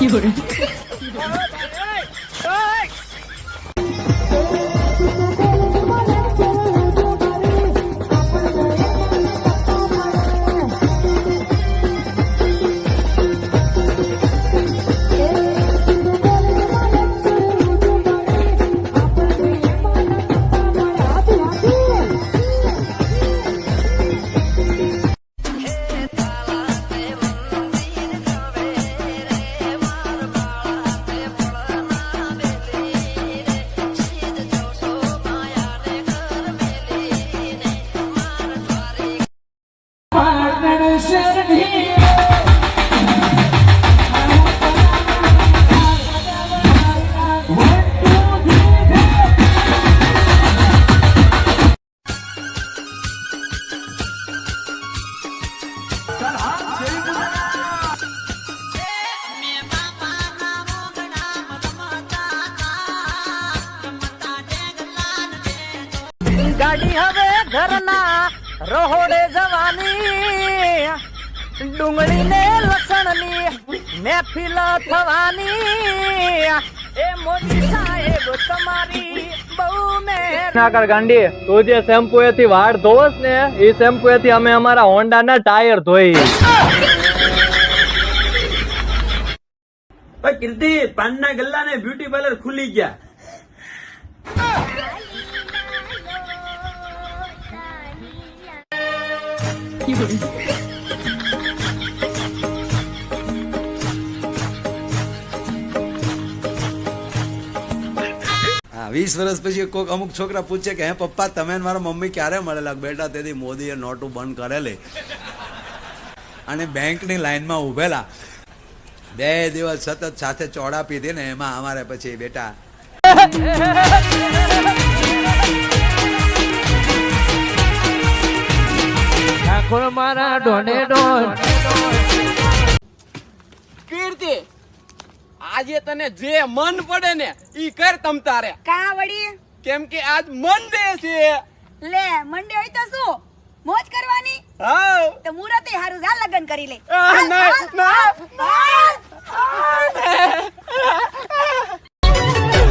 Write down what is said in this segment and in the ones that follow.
有人。ગાડી હવે ઘરના રોહોડે જવાની, ડુંગળી ને લસણ ની મહેફિલ થવાની, એ મોદી સાહેબ તમારી બહુ મહેર ના કર ગાંડી, તું જે શેમ્પુ એથી વાળ ધોવસ ને એ શેમ્પુ એથી અમે અમારા હોન્ડા ના ટાયર ધોઈ. કીર્તિ, પાનના ગલ્લા ને બ્યુટી પાર્લર ખુલી ગયા.有人。 20 વર્ષ પછી કોઈક અમુક છોકરા પૂછે કે હે પપ્પા તમે મારા મમ્મી ક્યારે મળેલા? બેટા તેથી મોદીએ નોટો બંધ કરેલી અને બેંકની લાઈનમાં ઉભેલા 2 દિવસ સતત સાથે ચોડા પીધી ને એમાં અમારે પછી બેટા ઠાકોર મારા ડોને ડોન. કીર્તિ, આજે તને જે મન પડે ને ઈ કર તમ તારે. કા વળી? કેમ કે આજ મંડે છે. લે મંડે હોય તો શું મોજ કરવાની? હા. તો મુરતે હારું જા લગન કરી લે.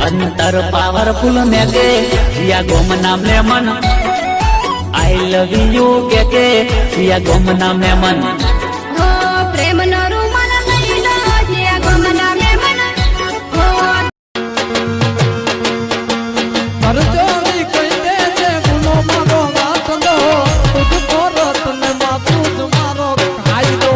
અંતર પાવરફુલ મેં કે યા ગોમ નામ લે મન આઈ લવ યુ કે યા ગોમ નામ લે મન હો પ્રેમ નો રૂમાલ લઈ લો યા ગોમ નામ લે મન હો મારું ચોરી કઈ દે છે ગુનો મારો વાત દો તુજ કોરત ને માતું તમારો ખાઈ દો.